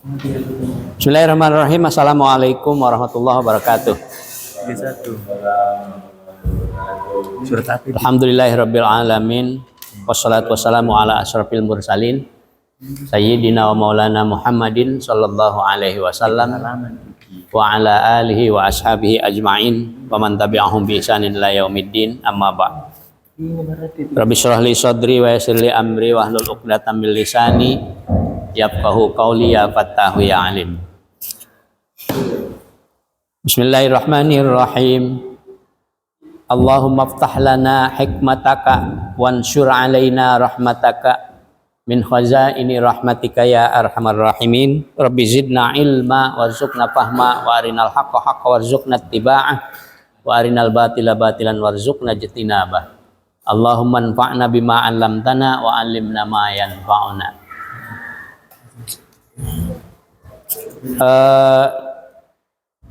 Bismillahirrahmanirrahim. Assalamualaikum warahmatullahi wabarakatuh. Surat apa? Alhamdulillahirabbil alamin. Wassalatu wassalamu ala asyrafil mursalin sayyidina wa maulana Muhammadin sallallahu alaihi wasallam wa ala alihi wa ashabihi ajmain wa man tabi'ahum bi ihsanin ila yaumiddin. Amma ba'd. Rabbi shrah li sadri wa yassir li amri wa hlul 'uqdatam min lisani yafqahu qawli ya fattahu ya alim. Bismillahirrahmanirrahim. Allahumma aftah lana hikmataka wansyur alaina rahmataka min khazaini rahmatika ya arhamar rahimin. Rabbi zidna ilma warzuqna fahma wa arinal haqqa haqqa warzuqna ittiba'ah wa arinal batila batilan warzuqna ijtinabah. Allahumma anfa'na bima 'allamtana wa 'allimna ma yanfa'una.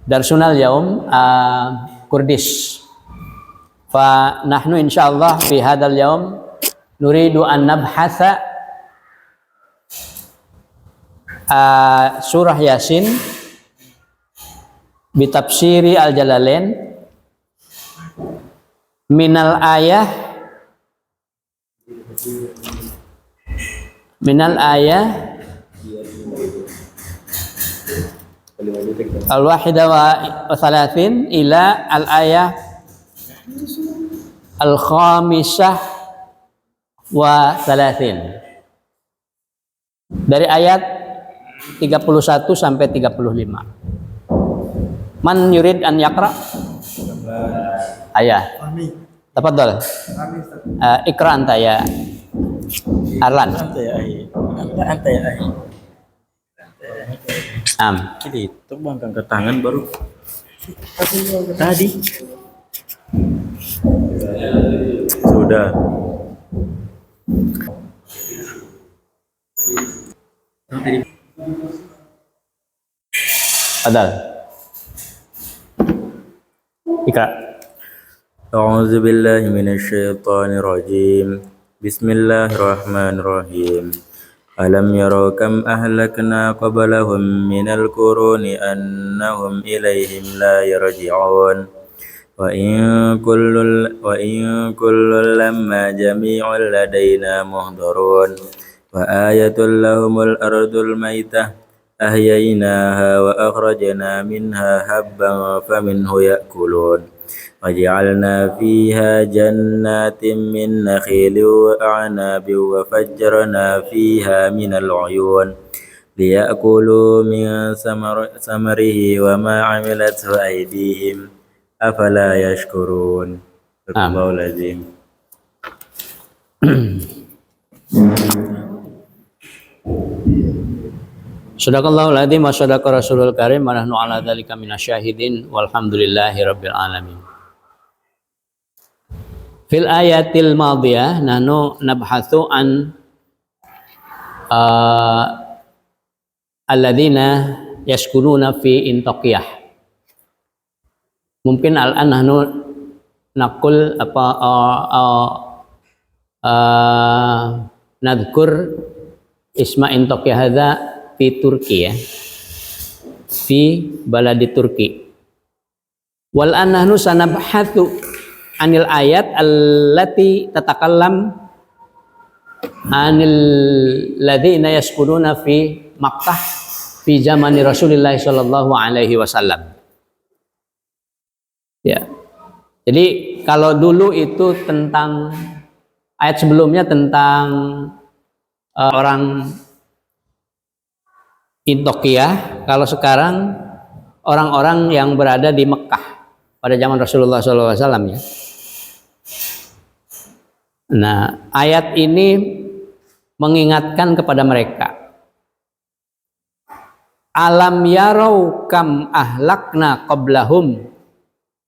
Darsunal yaum Kurdis. Fa nahnu insyaallah fi hadzal yaum nuridu an nabhatha surah Yasin bi tafsiri al-Jalalain minal ayah al-wahida wa thalathin ila al-ayah al-khamisah wa thalathin. Dari ayat 31 sampai 35. Man yurid an yaqra? Ayah. Tafadhal. Ikra anta ya Arlan. Anta ya ahi. Kili itu bangkang ke tangan baru tadi sudah. Adal. Ikra. A'udzu billahi minasy syaithanir rajim. Bismillahirrahmanirrahim. Alam yarau kam ahlakna qablahum minal quruni annahum ilaihim la yarji'un wa in kullun lamma jami'un ladaina muhdarun wa ayatul lahumul ardul maitah ahyaynaha wa akhrajna minha habban faminhu ya'kulun وجعلنا فيها جنات من نخيل وأعناب وفجرنا فيها من العيون ليأكلوا من ثمره وما عملته أيديهم أفلا يشكرون. الله العظيم. Sadaqallahul adzim wa sadaqa rasulul karim wa nahnu ala dzalika minasyahidin walhamdulillahi rabbil alamin. Fil ayatil madiyah nahnu nabhatsu an alladzina yaskununa fi intaqiyah. Mungkin al-an nahnu naqul nadhkur isma intaqiyah hadza fi Turki ya. Fi baladi Turki. Wal an nahnu sanabhatsu anil ayat allati tatakallam anil ladzina yaskununa fi Makkah fi zamani Rasulillah sallallahu alaihi wasallam. Ya. Jadi kalau dulu itu tentang ayat sebelumnya tentang orang Intokiyah, kalau sekarang orang-orang yang berada di Mekah pada zaman Rasulullah sallallahu alaihi wasallam ya. Nah, ayat ini mengingatkan kepada mereka. Alam yarau kam ahlakna qablahum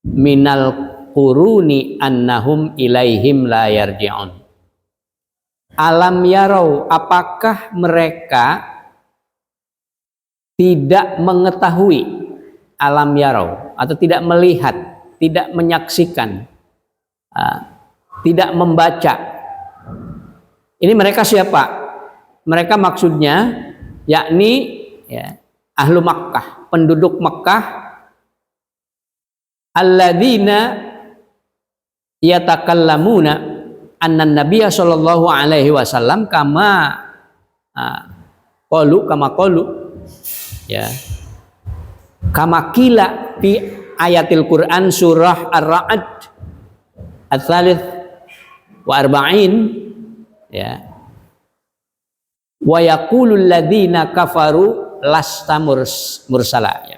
minal quruni annahum ilaihim la yarji'un. Alam yarau, apakah mereka tidak mengetahui? Alam yarau atau tidak melihat, tidak menyaksikan, tidak membaca. Ini mereka siapa? Mereka maksudnya yakni ya, ahlu Makkah, penduduk Makkah, alladzina yatakallamuna anna nabiyya sallallahu alaihi wasallam kama qalu ya, kama qila fi ayatil Quran surah Ar-Ra'd ats-tsalits wa arba'in ya, wa yaqulul ladzina kafaru lasta mursala ya,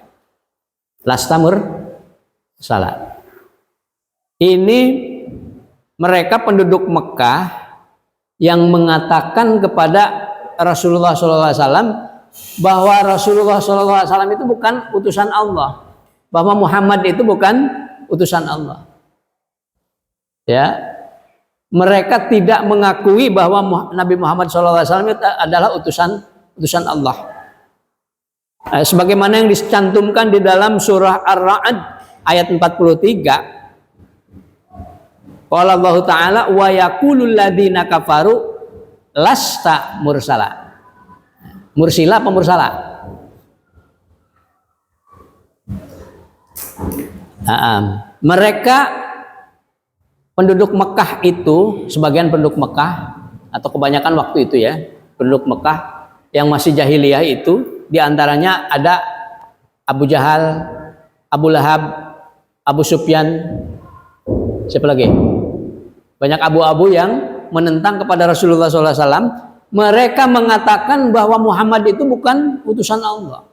lasta mursala. Ini mereka penduduk Mekah yang mengatakan kepada Rasulullah SAW bahwa Rasulullah SAW itu bukan utusan Allah, bahwa Muhammad itu bukan utusan Allah. Ya, mereka tidak mengakui bahwa Nabi Muhammad SAW itu adalah utusan Allah. Sebagaimana yang dicantumkan di dalam surah Ar-Ra'd ayat 43. Qala Allah Ta'ala wa yaqulul ladzina kafaru lasta mursala. Mursila apa mursala? Mereka penduduk Mekah itu, sebagian penduduk Mekah atau kebanyakan waktu itu ya, penduduk Mekah yang masih jahiliyah itu, diantaranya ada Abu Jahal, Abu Lahab, Abu Sufyan, siapa lagi? Banyak abu-abu yang menentang kepada Rasulullah SAW. Mereka mengatakan bahwa Muhammad itu bukan utusan Allah.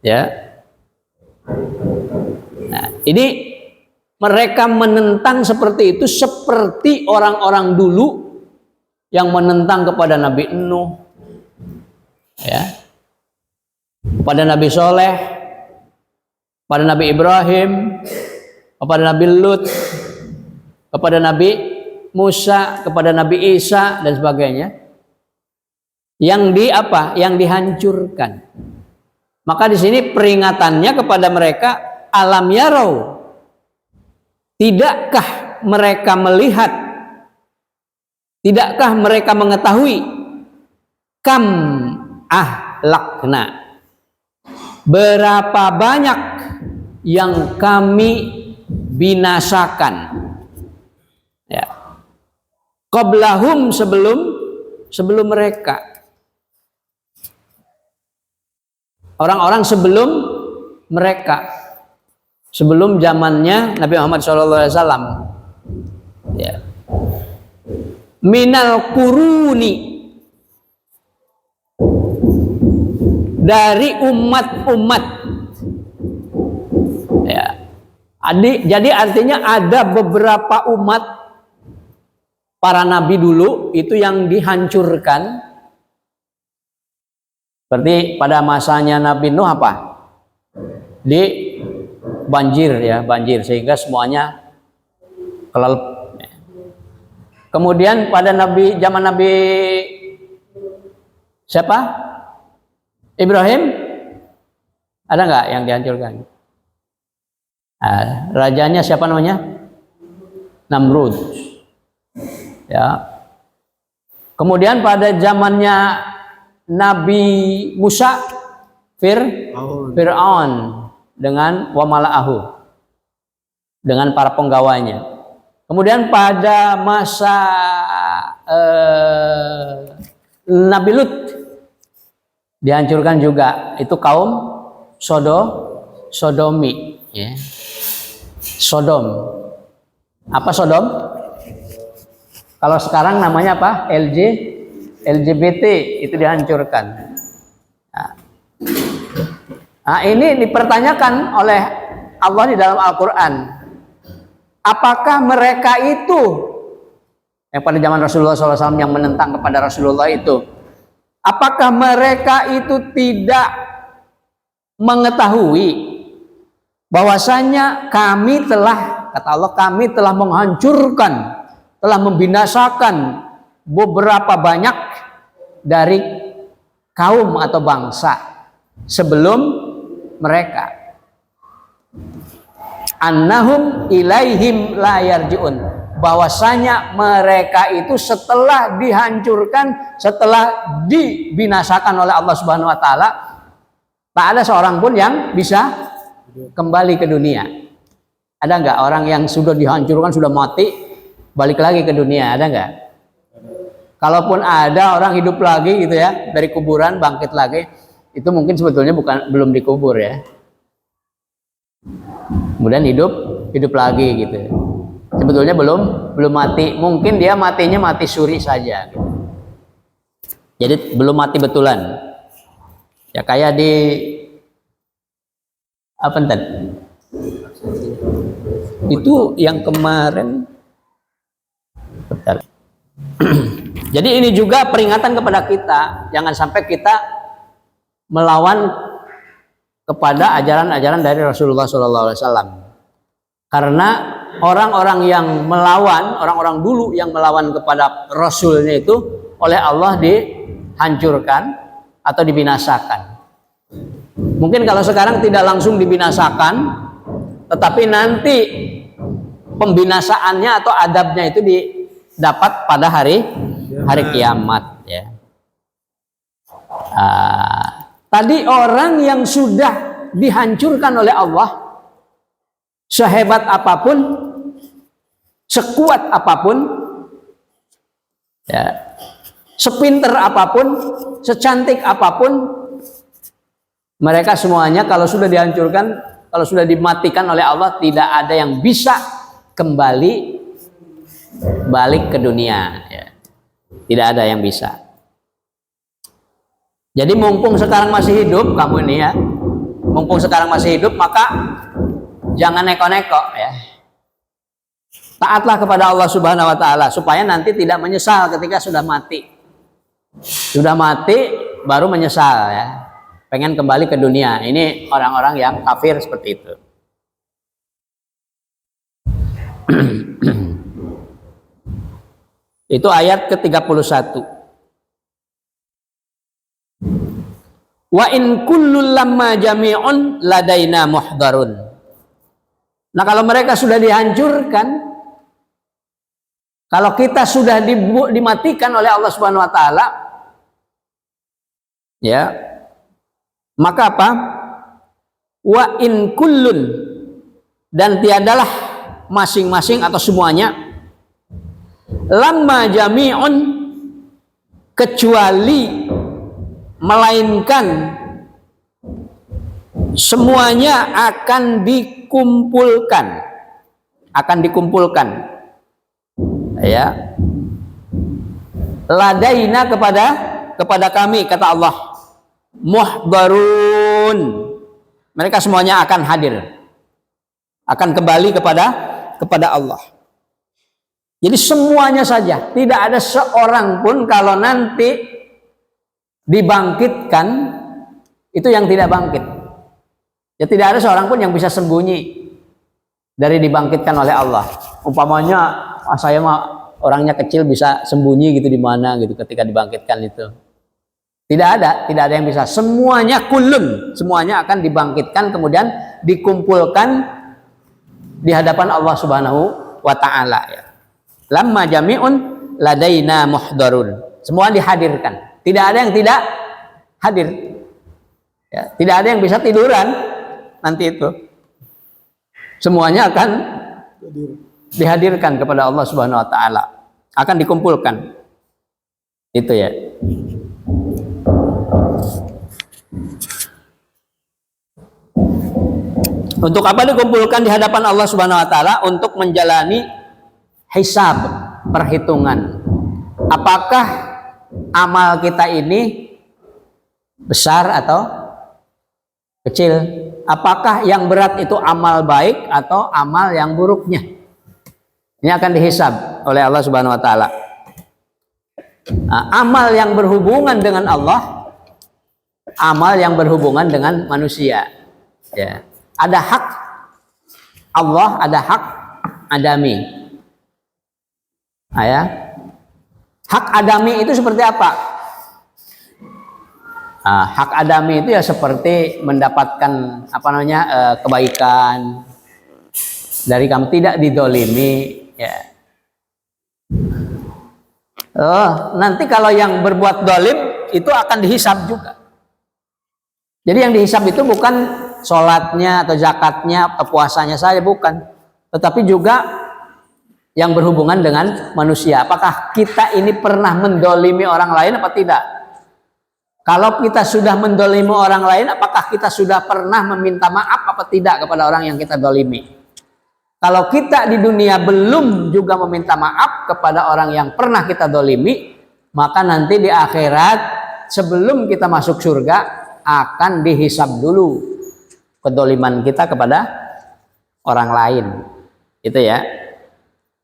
Ya. Nah, ini mereka menentang seperti itu, seperti orang-orang dulu yang menentang kepada Nabi Nuh, ya, kepada Nabi Soleh, kepada Nabi Ibrahim, kepada Nabi Lut, kepada Nabi Musa, kepada Nabi Isa dan sebagainya, yang dihancurkan. Maka di sini peringatannya kepada mereka, alam yarau, tidakkah mereka melihat, tidakkah mereka mengetahui, kam ahlakna, berapa banyak yang kami binasakan, ya, qablahum, sebelum mereka, orang-orang sebelum mereka, sebelum zamannya Nabi Muhammad SAW, ya, minal quruni, dari umat-umat, ya. Jadi artinya ada beberapa umat para nabi dulu itu yang dihancurkan. Seperti pada masanya Nabi Nuh apa? Di banjir ya, banjir sehingga semuanya kelelep. Kemudian pada zaman Nabi siapa? Ibrahim, ada nggak yang dihancurkan? Rajanya siapa namanya? Namrud. Ya. Kemudian pada zamannya Nabi Musa, Fir'aun dengan wamala'ahu, dengan para penggawanya. Kemudian pada masa Nabi Lut dihancurkan juga, itu kaum Sodomi, ya. Sodom. Apa Sodom? Kalau sekarang namanya apa? LGBT, itu dihancurkan. Nah, ini dipertanyakan oleh Allah di dalam Al-Quran. Apakah mereka itu yang pada zaman Rasulullah SAW yang menentang kepada Rasulullah itu, apakah mereka itu tidak mengetahui bahwasanya kami telah, kata Allah, kami telah menghancurkan, telah membinasakan beberapa banyak dari kaum atau bangsa sebelum mereka, annahum ilaihim la yarji'un, bahwasanya mereka itu setelah dihancurkan, setelah dibinasakan oleh Allah Subhanahu wa taala, Tak ada seorang pun yang bisa kembali ke dunia. Ada nggak orang yang sudah dihancurkan, sudah mati, balik lagi ke dunia? Ada nggak? Kalaupun ada orang hidup lagi gitu ya, dari kuburan bangkit lagi, itu mungkin sebetulnya belum dikubur ya. Kemudian hidup lagi gitu. Sebetulnya belum mati. Mungkin dia matinya mati suri saja. Gitu. Jadi belum mati betulan. Ya kayak di apa tadi? Itu yang kemarin. Bentar. Jadi ini juga peringatan kepada kita, jangan sampai kita melawan kepada ajaran-ajaran dari Rasulullah SAW. Karena orang-orang yang melawan, orang-orang dulu yang melawan kepada Rasulnya itu oleh Allah dihancurkan atau dibinasakan. Mungkin kalau sekarang tidak langsung dibinasakan, tetapi nanti pembinasaannya atau adabnya itu didapat pada hari kiamat ya. Tadi orang yang sudah dihancurkan oleh Allah, sehebat apapun, sekuat apapun, ya, sepinter apapun, secantik apapun, mereka semuanya kalau sudah dihancurkan, kalau sudah dimatikan oleh Allah, tidak ada yang bisa kembali balik ke dunia ya. Tidak ada yang bisa. Jadi mumpung sekarang masih hidup kamu ini ya, mumpung sekarang masih hidup, maka jangan neko-neko ya. Taatlah kepada Allah Subhanahu wa taala supaya nanti tidak menyesal ketika sudah mati. Sudah mati baru menyesal ya. Pengen kembali ke dunia. Ini orang-orang yang kafir seperti itu. Itu ayat ke-31. Wa in kullul lamma jami'un ladaina muhdarun. Nah, kalau mereka sudah dihancurkan, kalau kita sudah dimatikan oleh Allah Subhanahu wa taala, ya, maka apa? Wa in kullun, dan tiadalah masing-masing atau semuanya, lamma jami'un, kecuali melainkan semuanya akan dikumpulkan, ya, ladaina kepada kami, kata Allah, muhdarun, mereka semuanya akan hadir, akan kembali kepada Allah. Jadi semuanya saja, tidak ada seorang pun kalau nanti dibangkitkan itu yang tidak bangkit. Ya, tidak ada seorang pun yang bisa sembunyi dari dibangkitkan oleh Allah. Umpamanya saya mah orangnya kecil, bisa sembunyi gitu di mana gitu ketika dibangkitkan itu. Tidak ada yang bisa. Semuanya kullun, semuanya akan dibangkitkan kemudian dikumpulkan di hadapan Allah Subhanahu wa taala ya. Lamma jami'un ladaina muhdarun. Semua dihadirkan. Tidak ada yang tidak hadir. Ya, tidak ada yang bisa tiduran nanti itu. Semuanya akan dihadirkan kepada Allah Subhanahu wa taala. Akan dikumpulkan. Itu ya. Untuk apa dikumpulkan di hadapan Allah Subhanahu wa taala? Untuk menjalani hisab, perhitungan. Apakah amal kita ini besar atau kecil? Apakah yang berat itu amal baik atau amal yang buruknya? Ini akan dihisab oleh Allah Subhanahu wa taala. Nah, amal yang berhubungan dengan Allah, amal yang berhubungan dengan manusia. Ya. Ada hak Allah, ada hak adami. Ya. Hak adami itu seperti apa? Hak adami itu ya seperti mendapatkan kebaikan dari kamu, tidak didolimi. Ya. Nanti kalau yang berbuat dolim itu akan dihisab juga. Jadi yang dihisab itu bukan sholatnya atau zakatnya atau puasanya saja, bukan, tetapi juga yang berhubungan dengan manusia. Apakah kita ini pernah mendolimi orang lain apa tidak? Kalau kita sudah mendolimi orang lain, apakah kita sudah pernah meminta maaf apa tidak kepada orang yang kita dolimi? Kalau kita di dunia belum juga meminta maaf kepada orang yang pernah kita dolimi, maka nanti di akhirat sebelum kita masuk surga akan dihisab dulu kedoliman kita kepada orang lain. Itu ya.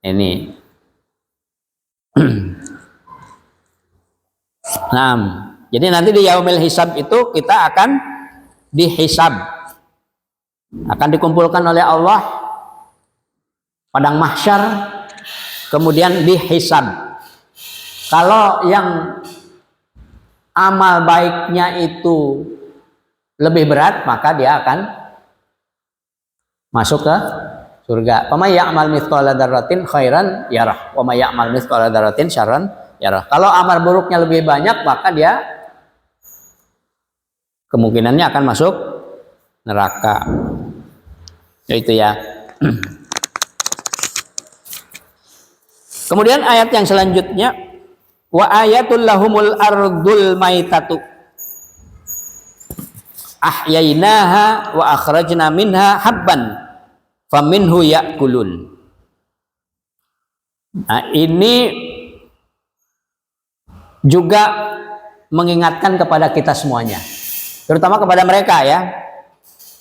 Ini. Nah, jadi nanti di yaumil hisab itu kita akan dihisab. Akan dikumpulkan oleh Allah padang mahsyar, kemudian dihisab. Kalau yang amal baiknya itu lebih berat, maka dia akan masuk ke surga. Wa may ya'mal mithqala dzarratin khairan yarah, wa may ya'mal mithqala dzarratin syarran yarah. Kalau amal buruknya lebih banyak, maka dia kemungkinannya akan masuk neraka. Itu ya. Kemudian ayat yang selanjutnya, wa ayatul lahumul ardul maitatu ahyainaha wa akhrajna minha habban faminhu ya'kulun. Nah, ini juga mengingatkan kepada kita semuanya, terutama kepada mereka ya,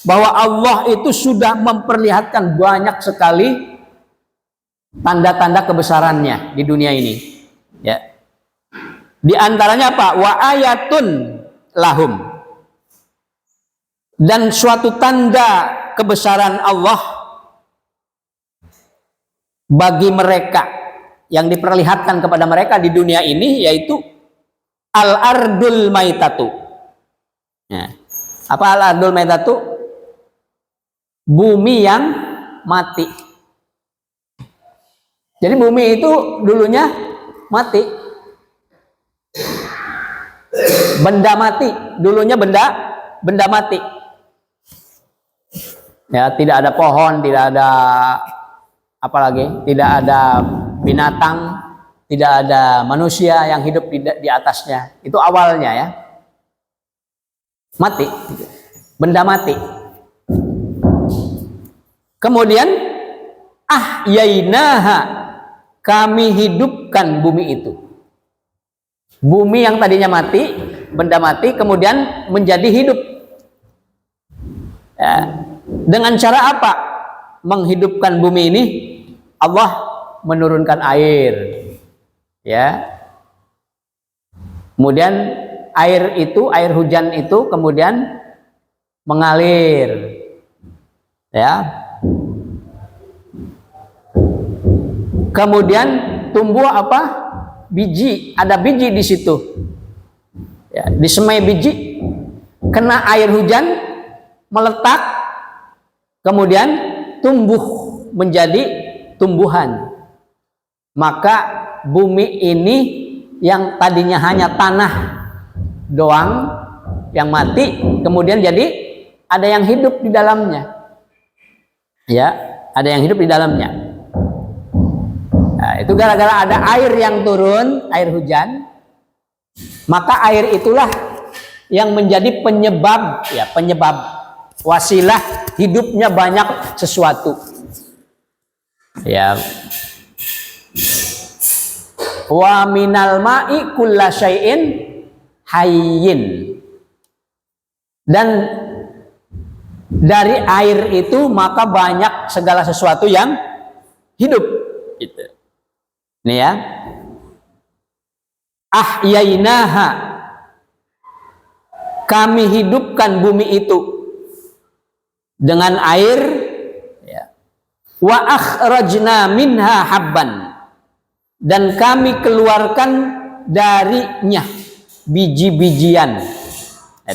bahwa Allah itu sudah memperlihatkan banyak sekali tanda-tanda kebesarannya di dunia ini ya. Di antaranya apa? Wa ayatun lahum, dan suatu tanda kebesaran Allah bagi mereka yang diperlihatkan kepada mereka di dunia ini, yaitu al-ardul maitatu ya. Apa al-ardul maitatu? Bumi yang mati. Jadi bumi itu dulunya mati, benda mati, dulunya benda mati ya, tidak ada pohon, tidak ada apa lagi, tidak ada binatang, tidak ada manusia yang hidup di atasnya. Itu awalnya ya, mati, benda mati. Kemudian ahyainaha, kami hidupkan bumi itu. Bumi yang tadinya mati, benda mati, kemudian menjadi hidup ya. Dengan cara apa menghidupkan bumi ini? Allah menurunkan air ya, kemudian air itu, air hujan itu kemudian mengalir ya, kemudian tumbuh apa? Biji, ada biji di situ ya, disemai biji, kena air hujan, meletak, kemudian tumbuh menjadi tumbuhan. Maka bumi ini yang tadinya hanya tanah doang yang mati, kemudian jadi ada yang hidup di dalamnya ya, ada yang hidup di dalamnya. Nah, itu gara-gara ada air yang turun, air hujan, maka air itulah yang menjadi penyebab ya, penyebab wasilah hidupnya banyak sesuatu ya. Wa minal ma'i kulla syai'in hayyin, dan dari air itu maka banyak segala sesuatu yang hidup gitu. Ini ya, ahyainaha, kami hidupkan bumi itu dengan air ya. Wa akhrajna minha habban, dan kami keluarkan darinya biji-bijian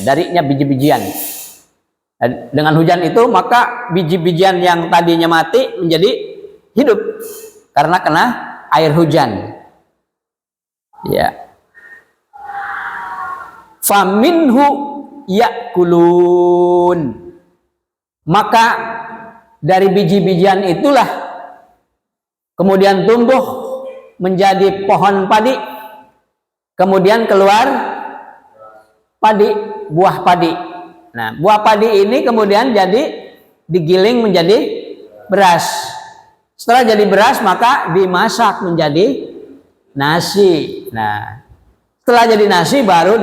darinya biji-bijian. Dengan hujan itu maka biji-bijian yang tadinya mati menjadi hidup karena kena air hujan ya. Faminhu ya'kulun. Maka dari biji-bijian itulah kemudian tumbuh menjadi pohon padi, kemudian keluar padi, buah padi. Nah, buah padi ini kemudian jadi digiling menjadi beras. Setelah jadi beras maka dimasak menjadi nasi. Nah, setelah jadi nasi baru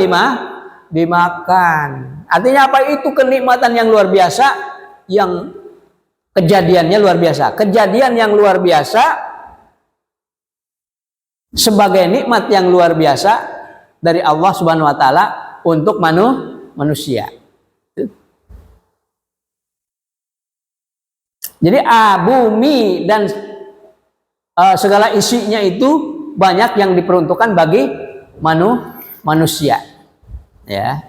dimakan. Artinya apa? Itu kenikmatan yang luar biasa, yang kejadiannya luar biasa. Kejadian yang luar biasa sebagai nikmat yang luar biasa dari Allah Subhanahu wa taala untuk manusia. Jadi bumi dan segala isinya itu banyak yang diperuntukkan bagi manusia. Ya.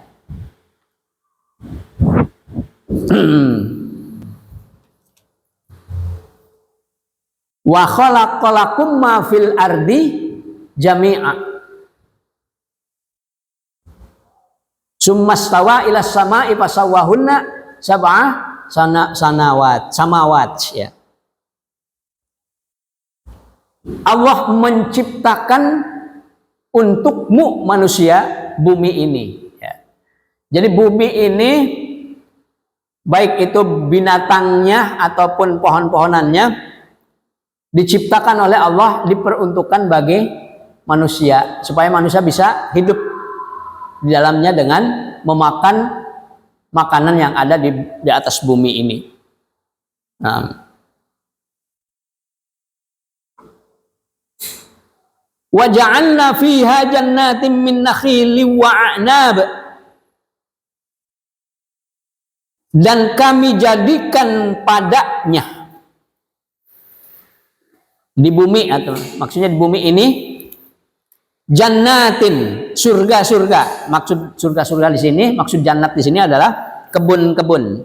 Wa khalaqalakum ma fil ardi jami'a. Summa stawa ila sama'i fasawwahunna sab'a samawat ya. Allah menciptakan untukmu manusia bumi ini ya. Jadi bumi ini baik itu binatangnya ataupun pohon-pohonannya diciptakan oleh Allah, diperuntukkan bagi manusia supaya manusia bisa hidup di dalamnya dengan memakan makanan yang ada di atas bumi ini. Nah. Wa ja'alna fiha jannatin min nakhilin wa a'nab. Dan kami jadikan padanya di bumi, atau maksudnya di bumi ini, jannatin, surga-surga. Maksud surga-surga di sini, maksud jannat di sini adalah kebun-kebun.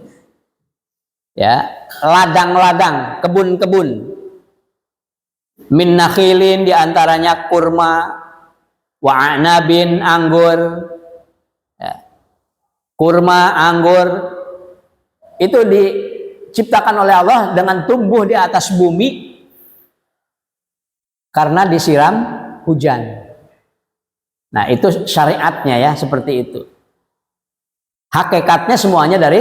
Ya, ladang-ladang, kebun-kebun. Min nakhilin, diantaranya kurma, wa a'nabin, anggur. Ya. Kurma, anggur itu diciptakan oleh Allah dengan tumbuh di atas bumi karena disiram hujan. Nah, itu syariatnya ya, seperti itu. Hakikatnya semuanya dari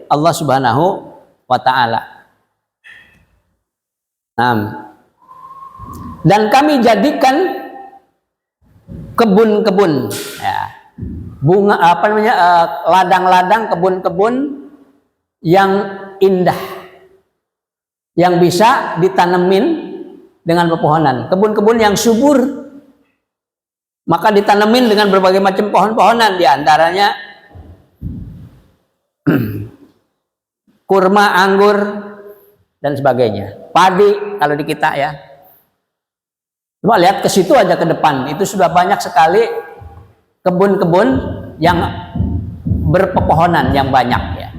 Allah Subhanahu wa taala. Dan kami jadikan kebun-kebun ya, bunga ladang-ladang, kebun-kebun yang indah yang bisa ditanemin dengan pepohonan, kebun-kebun yang subur maka ditanemin dengan berbagai macam pohon-pohonan, diantaranya kurma, anggur dan sebagainya, padi kalau di kita ya. Coba lihat ke situ aja ke depan, itu sudah banyak sekali kebun-kebun yang berpepohonan yang banyak ya.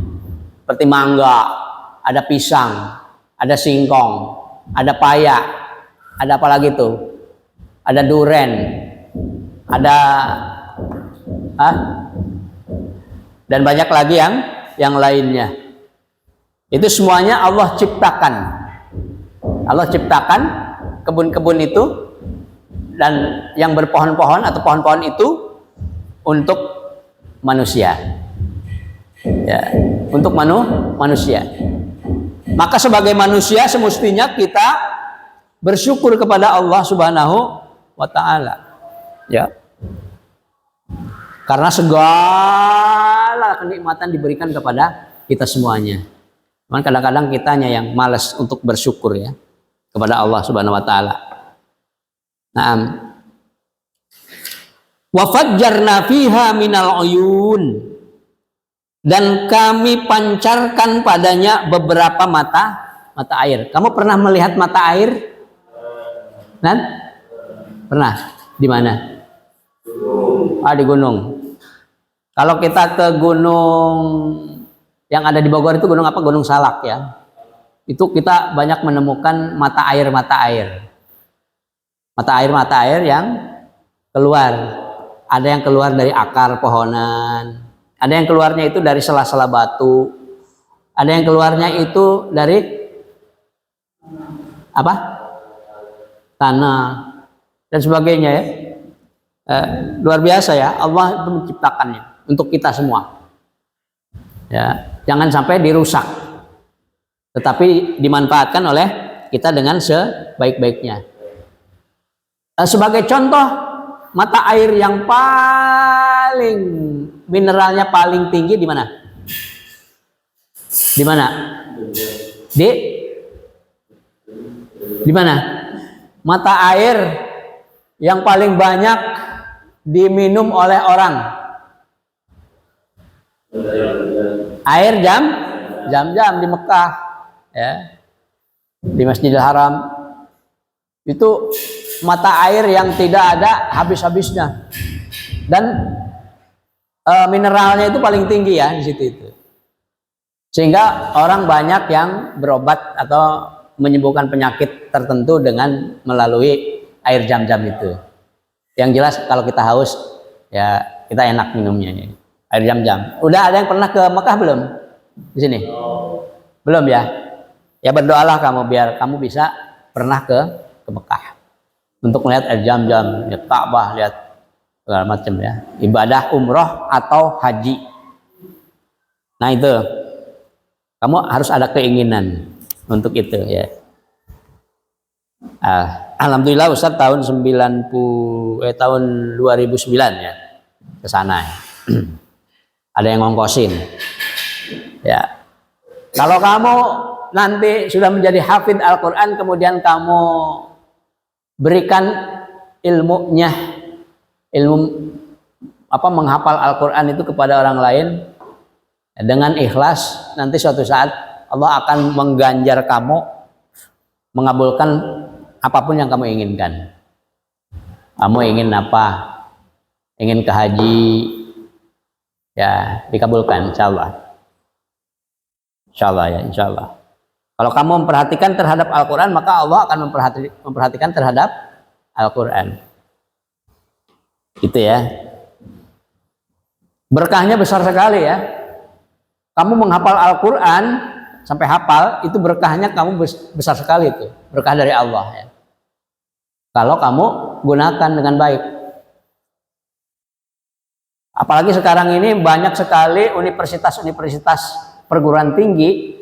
Seperti mangga, ada pisang, ada singkong, ada paya, ada apa lagi tuh? Ada duren, ada dan banyak lagi yang lainnya. Itu semuanya Allah ciptakan. Allah ciptakan kebun-kebun itu dan yang berpohon-pohon atau pohon-pohon itu untuk manusia. Ya, untuk manusia. Maka sebagai manusia semestinya kita bersyukur kepada Allah Subhanahu wa taala. Ya. Karena segala kenikmatan diberikan kepada kita semuanya. Cuman kadang-kadang kitanya yang malas untuk bersyukur ya kepada Allah Subhanahu wa taala. Naam. Wa fajjarna fiha minal uyun. Dan kami pancarkan padanya beberapa mata air. Kamu pernah melihat mata air? Nan? Pernah? Di mana? Di gunung. Kalau kita ke gunung yang ada di Bogor itu gunung apa? Gunung Salak ya. Itu kita banyak menemukan mata air. Mata air yang keluar. Ada yang keluar dari akar pohonan, Ada yang keluarnya itu dari sela-sela batu. Ada yang keluarnya itu dari apa? Tanah dan sebagainya ya. Luar biasa ya, Allah itu menciptakannya untuk kita semua. Ya, jangan sampai dirusak. Tetapi dimanfaatkan oleh kita dengan sebaik-baiknya. Sebagai contoh, mata air yang paling mineralnya paling tinggi di mana? Di mana? Di mana? Mata air yang paling banyak diminum oleh orang. Air Zam-Zam di Mekah, ya, di Masjidil Haram. Itu mata air yang tidak ada habis-habisnya, dan mineralnya itu paling tinggi ya di situ itu. Sehingga orang banyak yang berobat atau menyembuhkan penyakit tertentu dengan melalui air Zam-Zam itu. Yang jelas kalau kita haus ya kita enak minumnya ya. Air Zam-Zam. Udah ada yang pernah ke Mekah belum? Di sini? Belum ya? Ya berdoalah kamu biar kamu bisa pernah ke Mekah untuk melihat air Zam-Zam, lihat Ka'bah, lihat segala macam ya. Ibadah umroh atau haji. Nah itu kamu harus ada keinginan untuk itu ya. Alhamdulillah Ustaz tahun 2009 ya ke sana ya. Ada yang ngongkosin ya. Kalau kamu nanti sudah menjadi hafid Al-Quran, kemudian kamu berikan ilmu menghafal Al-Quran itu kepada orang lain dengan ikhlas, nanti suatu saat Allah akan mengganjar kamu, mengabulkan apapun yang kamu inginkan. Kamu ingin apa? Ingin ke haji, ya dikabulkan insyaallah. Insyaallah ya, insyaallah. Kalau kamu memperhatikan terhadap Al-Quran, maka Allah akan memperhatikan terhadap Al-Quran. Gitu ya. Berkahnya besar sekali ya. Kamu menghafal Al-Quran sampai hafal, itu berkahnya kamu besar sekali itu. Berkah dari Allah ya. Kalau kamu gunakan dengan baik. Apalagi sekarang ini banyak sekali universitas-universitas perguruan tinggi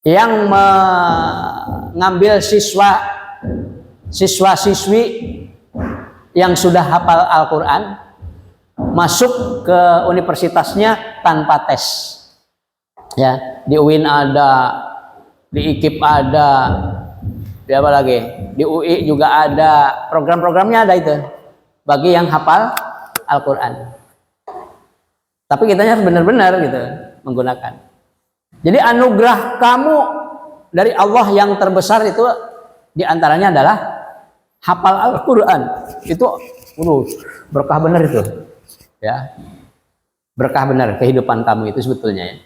yang mengambil siswa-siswi yang sudah hafal Al-Quran masuk ke universitasnya tanpa tes. Ya, di UIN ada, di IKIP ada, di apa lagi? Di UI juga ada, program-programnya ada itu bagi yang hafal Al-Quran. Tapi kitanya harus benar-benar gitu menggunakan. Jadi anugerah kamu dari Allah yang terbesar itu diantaranya adalah hafal Al-Quran. Itu berkah benar itu ya, berkah benar kehidupan kamu itu sebetulnya ya.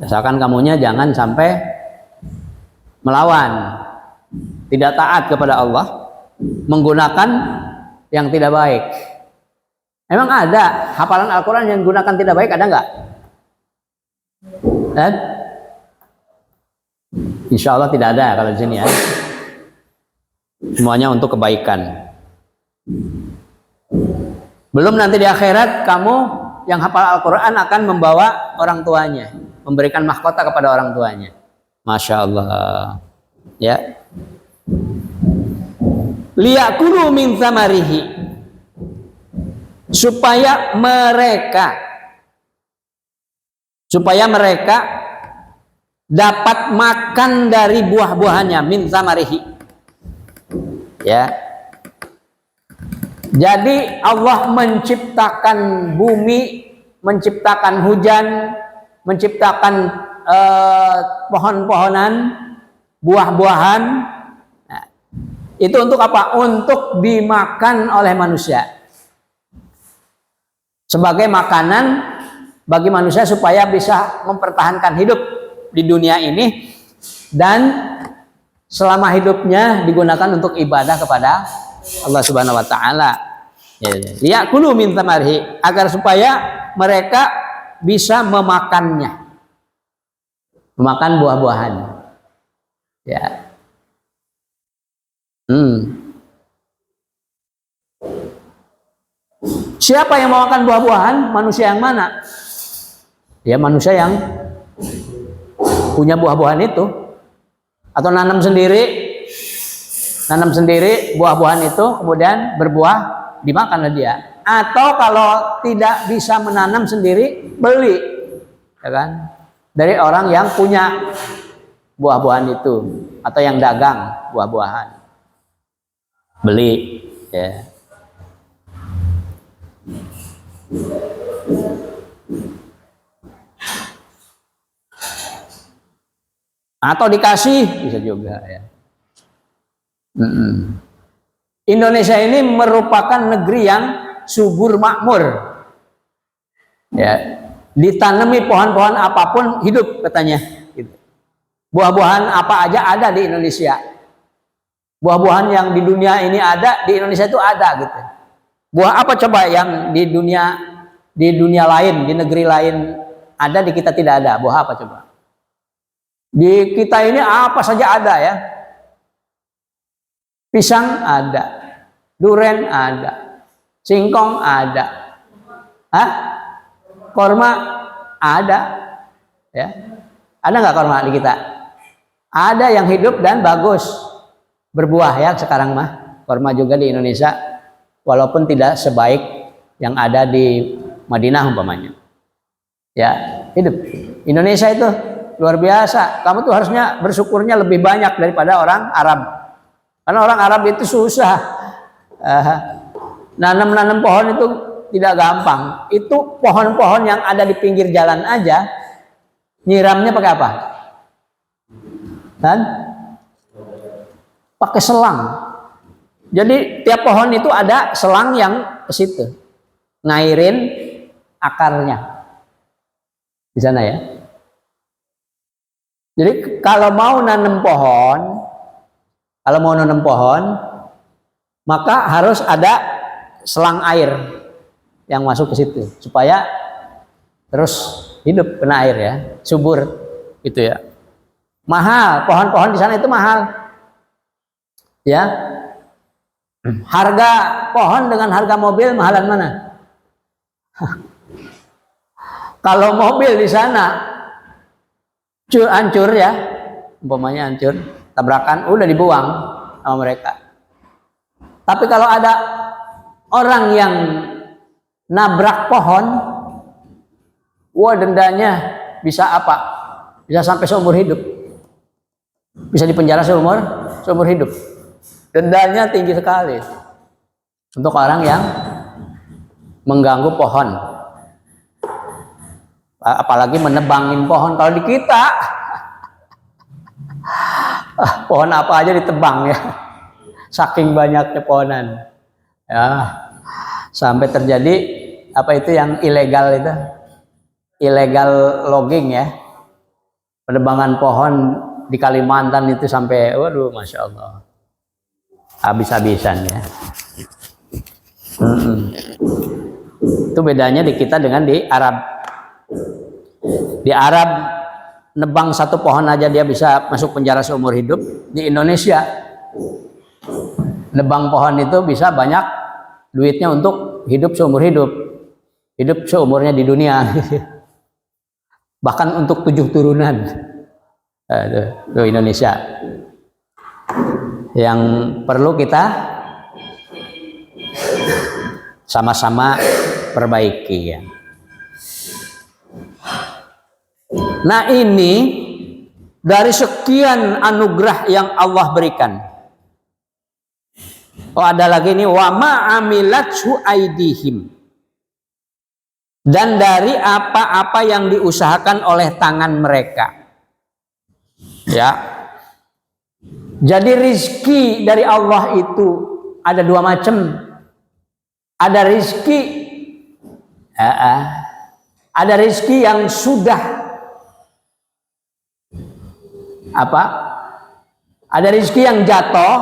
Asalkan kamunya jangan sampai melawan, tidak taat kepada Allah, menggunakan yang tidak baik. Emang ada hafalan Al-Quran yang gunakan tidak baik, ada nggak? Dan insya Allah tidak ada kalau di sini ya. Semuanya untuk kebaikan. Belum nanti di akhirat kamu yang hafal Al-Quran akan membawa orang tuanya, memberikan mahkota kepada orang tuanya. Masya Allah. Ya. Liyakulu min thamarihi, supaya mereka dapat makan dari buah-buahannya, min thamarihi. Ya. Jadi Allah menciptakan bumi, menciptakan hujan, menciptakan pohon-pohonan, buah-buahan. Nah, itu untuk apa? Untuk dimakan oleh manusia. Sebagai makanan bagi manusia supaya bisa mempertahankan hidup di dunia ini dan selama hidupnya digunakan untuk ibadah kepada Allah Subhanahu wa taala. Ya kulu min thamarihi, agar supaya mereka bisa memakannya, memakan buah-buahan. Ya. Siapa yang mau makan buah-buahan? Manusia yang mana? Ya manusia yang punya buah-buahan itu, atau nanam sendiri buah-buahan itu, kemudian berbuah, dimakanlah dia. Atau kalau tidak bisa menanam sendiri, beli, ya kan, dari orang yang punya buah-buahan itu, atau yang dagang buah-buahan, beli, ya. Atau dikasih, bisa juga, ya. Indonesia ini merupakan negeri yang subur makmur, ya, ditanami pohon-pohon apapun hidup katanya. Buah-buahan apa aja ada di Indonesia. Buah-buahan yang di dunia ini ada, di Indonesia itu ada gitu. Buah apa coba yang di dunia lain, di negeri lain ada, di kita tidak ada? Buah apa coba? Di kita ini apa saja ada, ya. Pisang ada, duren ada, singkong ada, korma ada, ya. Ada nggak korma di kita? Ada yang hidup dan bagus, berbuah, ya. Sekarang mah korma juga di Indonesia, walaupun tidak sebaik yang ada di Madinah umpamanya, ya. Hidup Indonesia itu luar biasa. Kamu tuh harusnya bersyukurnya lebih banyak daripada orang Arab. Karena orang Arab itu susah, nanam pohon itu tidak gampang. Itu pohon-pohon yang ada di pinggir jalan aja, nyiramnya pakai apa? Kan? Pakai selang. Jadi tiap pohon itu ada selang yang ke situ, ngairin akarnya di sana, ya. Jadi kalau mau nanam pohon, maka harus ada selang air yang masuk ke situ supaya terus hidup kena air, ya, subur itu, ya. Mahal, pohon-pohon di sana itu mahal, ya. Harga pohon dengan harga mobil mahalan mana? Kalau mobil di sana hancur, ya, umpamanya hancur, tabrakan, udah dibuang sama mereka. Tapi kalau ada orang yang nabrak pohon, wah, dendanya bisa apa? Bisa sampai seumur hidup. Bisa dipenjara seumur hidup. Dendanya tinggi sekali untuk orang yang mengganggu pohon, apalagi menebangin pohon. Kalau di kita pohon apa aja ditebang, ya, saking banyaknya pohonan, ya, sampai terjadi apa itu yang ilegal itu, illegal logging, ya, penebangan pohon di Kalimantan itu sampai, waduh, masya Allah, habis-habisan, ya. Itu bedanya di kita dengan di Arab. Di Arab nebang satu pohon aja dia bisa masuk penjara seumur hidup. Di Indonesia nebang pohon itu bisa banyak duitnya untuk hidup seumur hidup, hidup seumurnya di dunia. Bahkan untuk 7 turunan. Itu Indonesia yang perlu kita sama-sama perbaiki, ya. Nah, ini dari sekian anugerah yang Allah berikan. Oh, ada lagi nih, wa ma'amilathu aidihim, dan dari apa-apa yang diusahakan oleh tangan mereka, ya. Jadi rizki dari Allah itu ada 2 macam. Ada rizki yang sudah apa? Ada rizki yang jatuh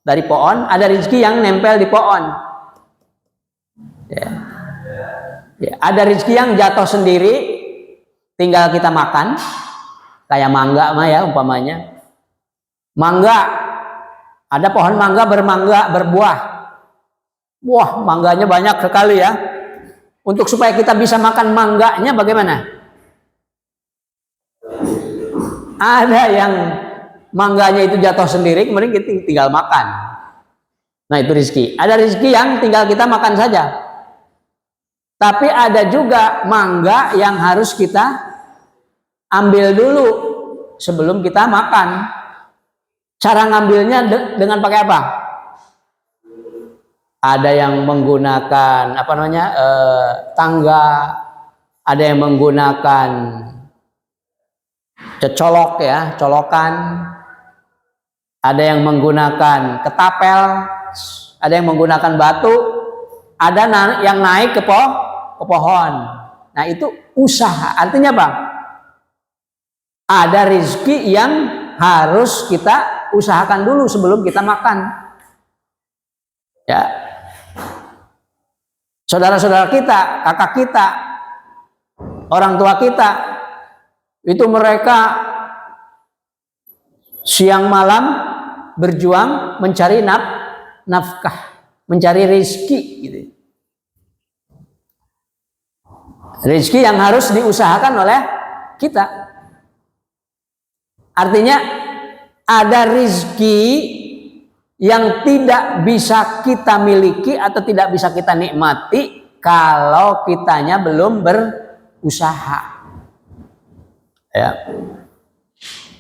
dari pohon, ada rizki yang nempel di pohon. Ya, ada rezeki yang jatuh sendiri, tinggal kita makan. Kayak mangga mah ya umpamanya. Mangga, ada pohon mangga berbuah. Wah, mangganya banyak sekali ya. Untuk supaya kita bisa makan mangganya bagaimana? Ada yang mangganya itu jatuh sendiri, kemudian kita tinggal makan. Nah, itu rezeki. Ada rezeki yang tinggal kita makan saja. Tapi ada juga mangga yang harus kita ambil dulu sebelum kita makan. Cara ngambilnya dengan pakai apa? Ada yang menggunakan tangga, ada yang menggunakan cecolok ya, colokan, ada yang menggunakan ketapel, ada yang menggunakan batu, ada yang naik ke pohon. Nah, itu usaha. Artinya apa? Ada rezeki yang harus kita usahakan dulu sebelum kita makan. Ya. Saudara-saudara kita, kakak kita, orang tua kita, itu mereka siang malam berjuang mencari nafkah, mencari rezeki gitu. Rezeki yang harus diusahakan oleh kita. Artinya ada rezeki yang tidak bisa kita miliki atau tidak bisa kita nikmati kalau kitanya belum berusaha. Ya.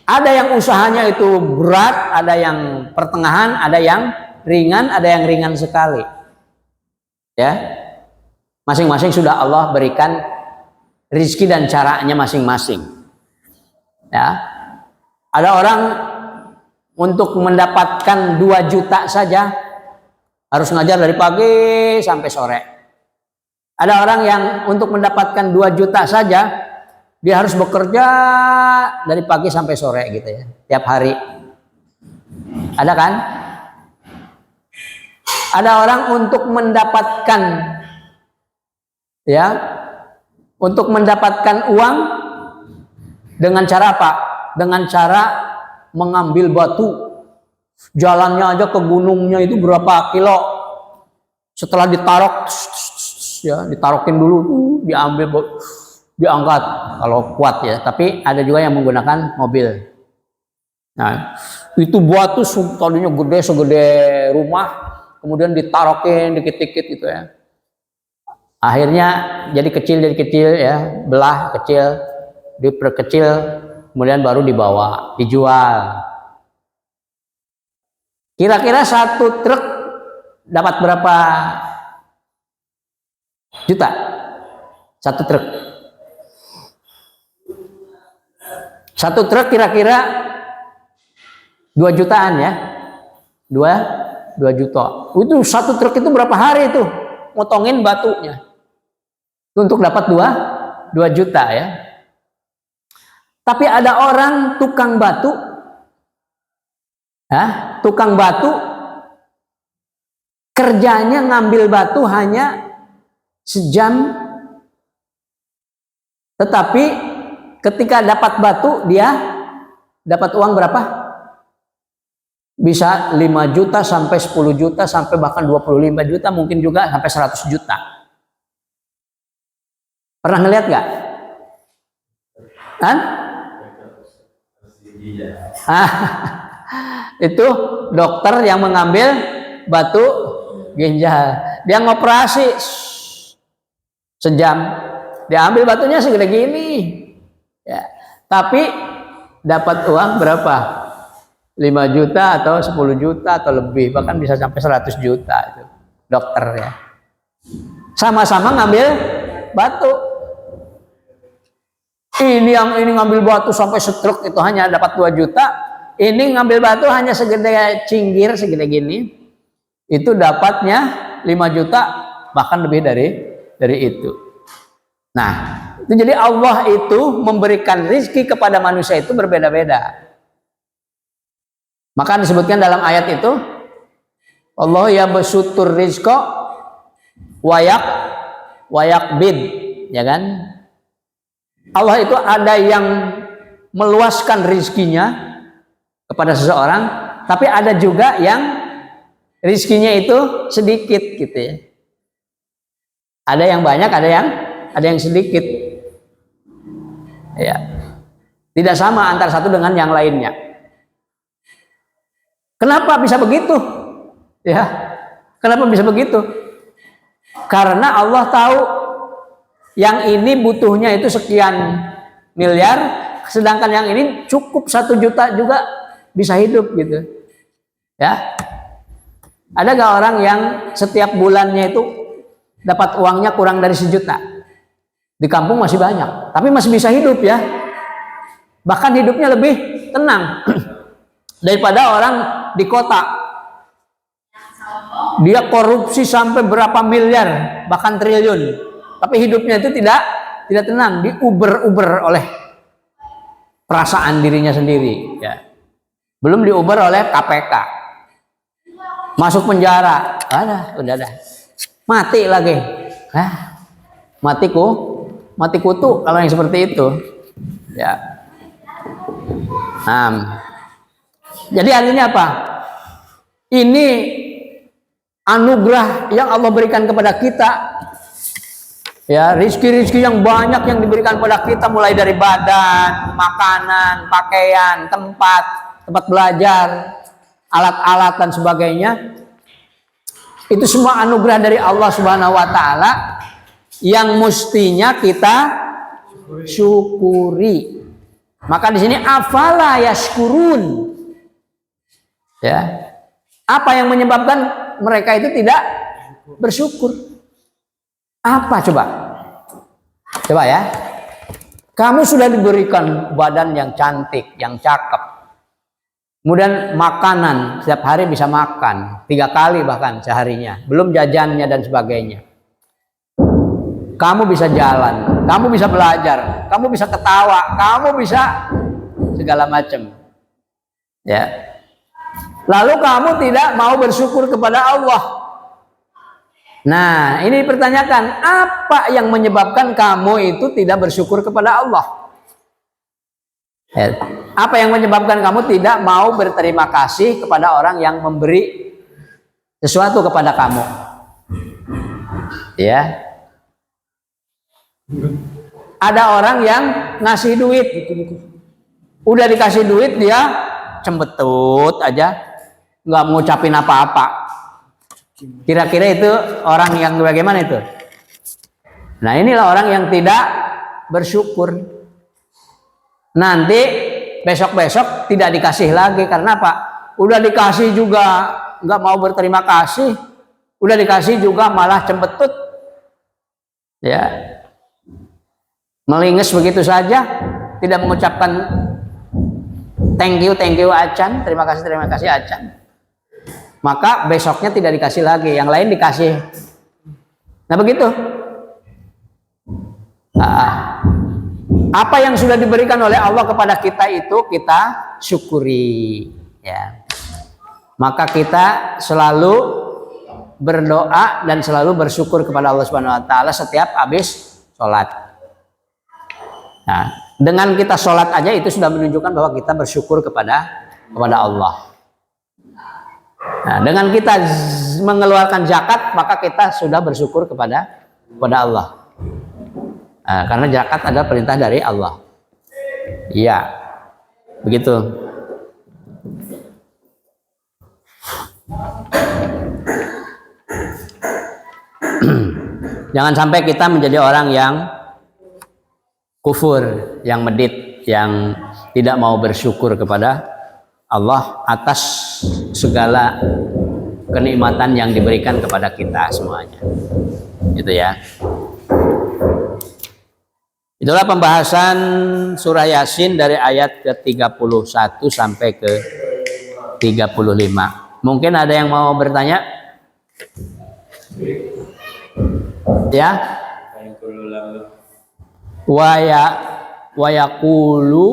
Ada yang usahanya itu berat, ada yang pertengahan, ada yang ringan, ada yang ringan sekali. Ya. Masing-masing sudah Allah berikan rezeki dan caranya masing-masing. Ya. Ada orang untuk mendapatkan 2 juta saja harus ngajar dari pagi sampai sore. Ada orang yang untuk mendapatkan 2 juta saja dia harus bekerja dari pagi sampai sore gitu ya, tiap hari. Ada kan? Ada orang untuk mendapatkan uang dengan cara apa? Dengan cara mengambil batu. Jalannya aja ke gunungnya itu berapa kilo. Setelah ditarokin dulu, diambil, diangkat kalau kuat ya. Tapi ada juga yang menggunakan mobil. Nah, itu batu tadinya gede segede rumah, kemudian ditarokin dikit-dikit gitu ya. Akhirnya jadi kecil ya, belah kecil, diperkecil, kemudian baru dijual. Kira-kira 1 truk dapat berapa juta? 1 truk. 1 truk kira-kira 2 jutaan ya. 2 juta. Itu 1 truk itu berapa hari itu? Motongin batunya. Untuk dapat 2 juta ya. Tapi ada orang tukang batu, tukang batu, kerjanya ngambil batu hanya sejam, tetapi ketika dapat batu dia dapat uang berapa? Bisa 5 juta sampai 10 juta sampai bahkan 25 juta, mungkin juga sampai 100 juta. Pernah ngeliat nggak? Itu dokter yang mengambil batu ginjal. Dia ngoperasi sejam, dia ambil batunya segede gini ya. Tapi dapat uang berapa? 5 juta atau 10 juta atau lebih, bahkan bisa sampai 100 juta itu dokter ya. Sama-sama ngambil batu. Ini ngambil batu sampai setruk itu hanya dapat 2 juta. Ini ngambil batu hanya segede cinggir segede gini. Itu dapatnya 5 juta bahkan lebih dari itu. Nah, itu jadi Allah itu memberikan rizki kepada manusia itu berbeda-beda. Maka disebutkan dalam ayat itu, Allah ya basutur rizqa wa wa yaqbid, ya kan? Allah itu ada yang meluaskan rizkinya kepada seseorang, tapi ada juga yang rizkinya itu sedikit gitu ya. Ada yang banyak, ada yang sedikit. Ya. Tidak sama antara satu dengan yang lainnya. Kenapa bisa begitu? Ya. Kenapa bisa begitu? Karena Allah tahu yang ini butuhnya itu sekian miliar, sedangkan yang ini cukup 1 juta juga bisa hidup gitu. Ya. Ada gak orang yang setiap bulannya itu dapat uangnya kurang dari 1 juta? Di kampung masih banyak, tapi masih bisa hidup ya. Bahkan hidupnya lebih tenang daripada orang di kota. Dia korupsi sampai berapa miliar, bahkan triliun, tapi hidupnya itu tidak tenang, diuber-uber oleh perasaan dirinya sendiri ya. Belum diuber oleh KPK, masuk penjara, udah mati lagi, mati kutu kalau yang seperti itu ya. Jadi artinya apa? Ini anugerah yang Allah berikan kepada kita ya, rizki-rizki yang banyak yang diberikan kepada kita, mulai dari badan, makanan, pakaian, tempat belajar, alat-alat dan sebagainya. Itu semua anugerah dari Allah Subhanahu wa taala yang mestinya kita syukuri. Maka di sini afala yashkurun. Ya. Apa yang menyebabkan mereka itu tidak bersyukur? Apa coba? Coba ya. Kamu sudah diberikan badan yang cantik, yang cakep. Kemudian makanan, setiap hari bisa makan 3 kali bahkan seharinya, belum jajannya dan sebagainya. Kamu bisa jalan, kamu bisa belajar, kamu bisa ketawa, kamu bisa segala macam. Ya. Lalu kamu tidak mau bersyukur kepada Allah. Nah, ini dipertanyakan, apa yang menyebabkan kamu itu tidak bersyukur kepada Allah? Ya. Apa yang menyebabkan kamu tidak mau berterima kasih kepada orang yang memberi sesuatu kepada kamu? Ya. Ada orang yang ngasih duit, udah dikasih duit dia cembetut aja, nggak ngucapin apa-apa. Kira-kira itu orang yang bagaimana itu? Nah, inilah orang yang tidak bersyukur. Nanti besok-besok tidak dikasih lagi, karena apa? Udah dikasih juga nggak mau berterima kasih, udah dikasih juga malah cembetut, ya, melinges begitu saja, tidak mengucapkan thank you acan, terima kasih acan. Maka besoknya tidak dikasih lagi, yang lain dikasih. Nah begitu. Apa yang sudah diberikan oleh Allah kepada kita itu kita syukuri, ya. Maka kita selalu berdoa dan selalu bersyukur kepada Allah Subhanahu wa taala setiap habis sholat. Nah, dengan kita sholat aja itu sudah menunjukkan bahwa kita bersyukur kepada Allah. Nah, dengan kita mengeluarkan zakat, maka kita sudah bersyukur kepada Allah. Nah, karena zakat adalah perintah dari Allah. Iya, begitu. Jangan sampai kita menjadi orang yang kufur, yang medit, yang tidak mau bersyukur kepada Allah atas segala kenikmatan yang diberikan kepada kita semuanya. Itu ya. Itulah pembahasan surah Yasin dari ayat ke-31 sampai ke 35. Mungkin ada yang mau bertanya? Ya? Wayakulu,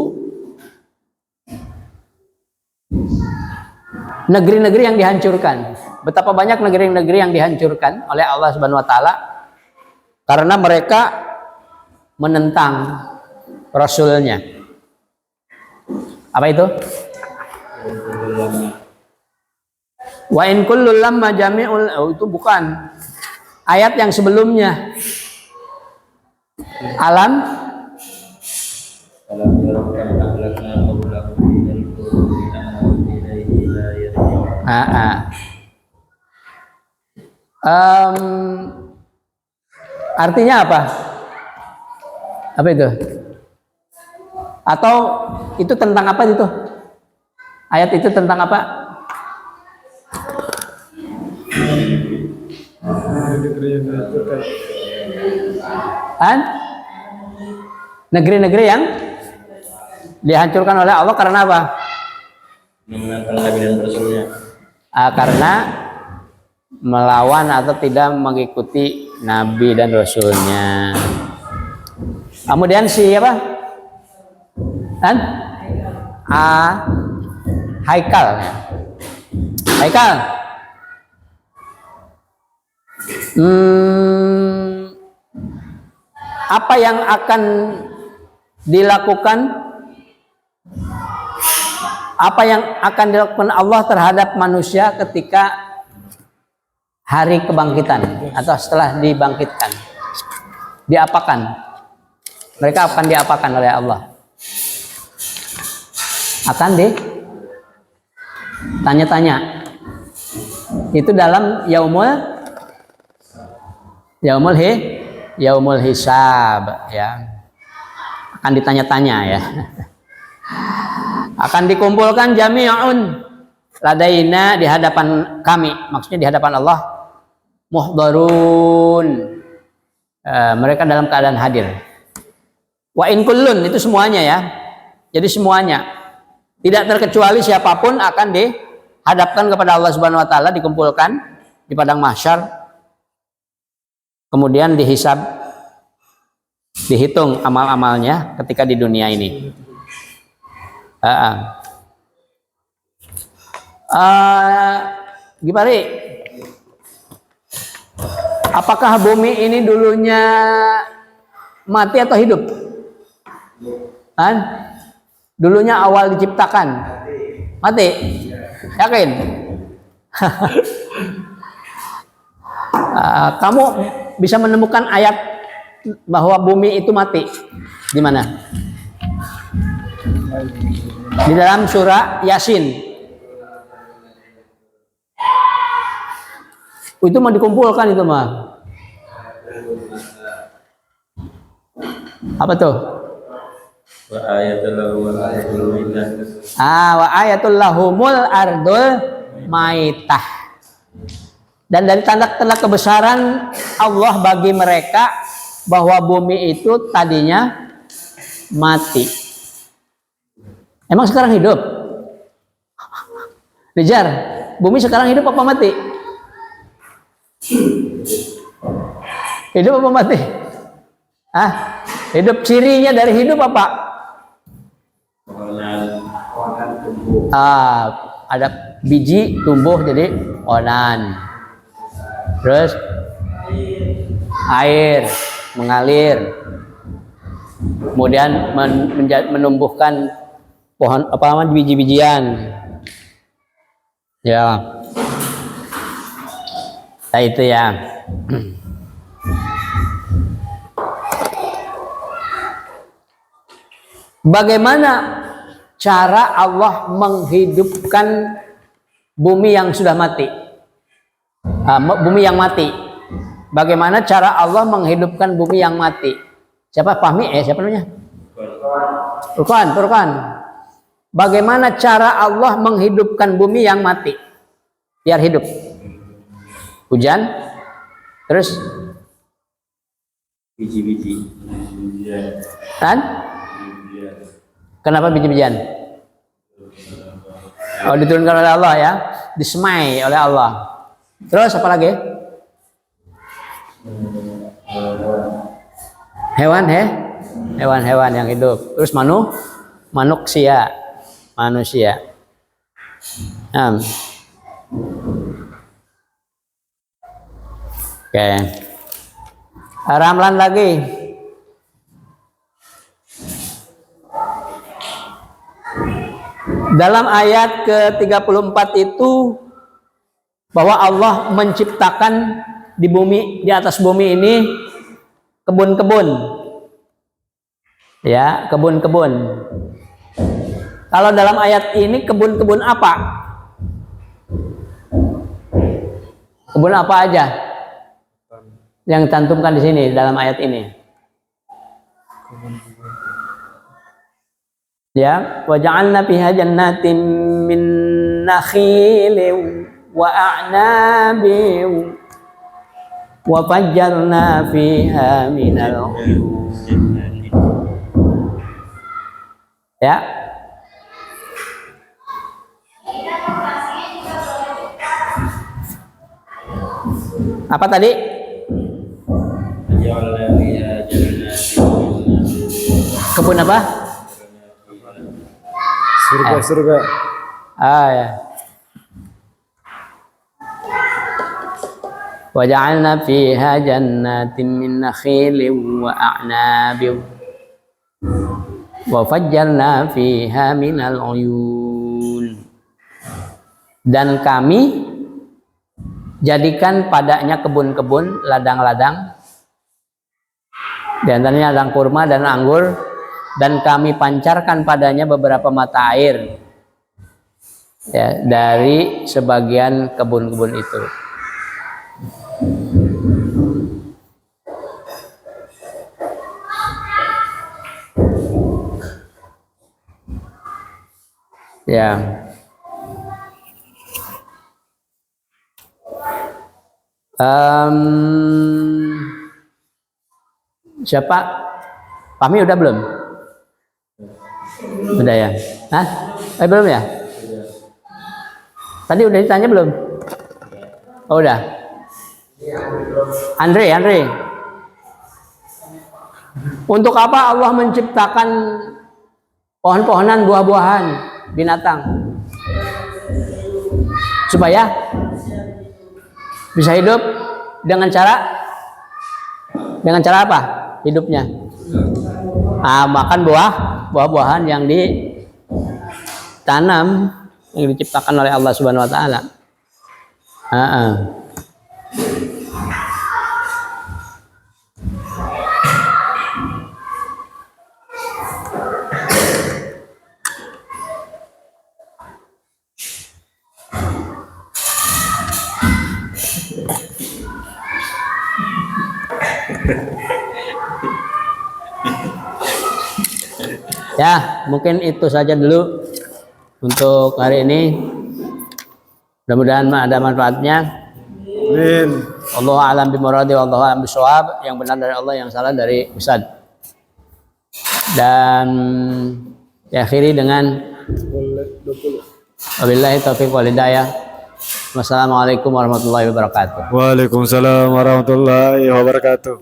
negeri-negeri yang dihancurkan. Betapa banyak negeri-negeri yang dihancurkan oleh Allah Subhanahu wa taala. karena mereka menentang Rasulnya. Apa itu? Wa in kullul lamma jami'ul, itu bukan ayat yang sebelumnya. Alam artinya apa? Apa itu? Atau itu tentang apa itu? Ayat itu tentang apa? Negeri-negeri yang dihancurkan oleh Allah karena apa? Menentang Nabi dan Rasulnya. Karena melawan atau tidak mengikuti Nabi dan Rasulnya. Kemudian siapa? Haikal. Haikal. Apa yang akan dilakukan? Apa yang akan dilakukan Allah terhadap manusia ketika hari kebangkitan atau setelah dibangkitkan? Diapakan? Mereka akan diapakan oleh Allah? Akan ditanya-tanya. Itu dalam yaumul hisab, ya. Akan ditanya-tanya, ya. Akan dikumpulkan jami'un ladaina, di hadapan kami, maksudnya di hadapan Allah, muhdharun, mereka dalam keadaan hadir. Wa in kullun, itu semuanya, ya. Jadi semuanya, tidak terkecuali siapapun akan dihadapkan kepada Allah Subhanahu wa taala, dikumpulkan di padang mahsyar, kemudian dihisab, dihitung amal-amalnya ketika di dunia ini. Gimana? Apakah bumi ini dulunya mati atau hidup? Dulunya awal diciptakan mati? Yakin? Kamu bisa menemukan ayat bahwa bumi itu mati di mana? Di dalam surah Yasin. Itu mau dikumpulkan itu mah. Apa tuh? Wa ayatul lahumul maitah. Wa ayatul lahumul ardul maitah. Dan dari tanda-tanda kebesaran Allah bagi mereka bahwa bumi itu tadinya mati. Emang sekarang hidup? Dijar, bumi sekarang hidup apa mati? Hidup apa mati? Hidup, cirinya dari hidup apa? Ada biji tumbuh jadi onan. Terus air mengalir. Kemudian menumbuhkan pohon biji-bijian, ya. Nah, itu ya. Bagaimana cara Allah menghidupkan bumi yang sudah mati? Bumi yang mati. Bagaimana cara Allah menghidupkan bumi yang mati? Siapa Fahmi? Siapa namanya? Furqan. Bagaimana cara Allah menghidupkan bumi yang mati biar hidup? Hujan, terus biji-biji. Kan? Kenapa biji-bijian? Diturunkan oleh Allah, ya, disemai oleh Allah. Terus apa lagi? Hewan-hewan yang hidup. Terus manusia. Oke. Ramlan lagi. Dalam ayat ke-34 itu bahwa Allah menciptakan di bumi, di atas bumi ini kebun-kebun. Ya, kebun-kebun. Kalau dalam ayat ini kebun-kebun apa? Kebun apa aja yang cantumkan di sini dalam ayat ini? Ya, wa ja'alna fiha jannatin min nakhilin wa a'nabin wa fajjarna fiha minal uyun. Ya. Apa tadi? Kebun apa? Surga. Ya. Wa ja'alna fiha jannatin min nakhilin wa a'nabin wa fajjarna fiha minal uyun. Dan kami jadikan padanya kebun-kebun, ladang-ladang, di antaranya ladang kurma dan anggur, dan kami pancarkan padanya beberapa mata air ya, dari sebagian kebun-kebun itu. Ya. Siapa? Fahmi udah belum? Udah ya? Hah? Belum ya? Tadi udah ditanya belum? Oh udah. Andre. Untuk apa Allah menciptakan pohon-pohonan, buah-buahan, binatang? Supaya bisa hidup dengan cara apa? Hidupnya. Makan buah-buahan yang ditanam, yang diciptakan oleh Allah Subhanahu wa taala. Ya, mungkin itu saja dulu untuk hari ini. Mudah-mudahan ada manfaatnya. Amin. Allahu a'lam bimuradi wallahu a'lam bishawab. Yang benar dari Allah, yang salah dari Ustaz. Dan diakhiri dengan wabillahi taufiq wal hidayah. Wassalamualaikum warahmatullahi wabarakatuh. Waalaikumsalam warahmatullahi wabarakatuh.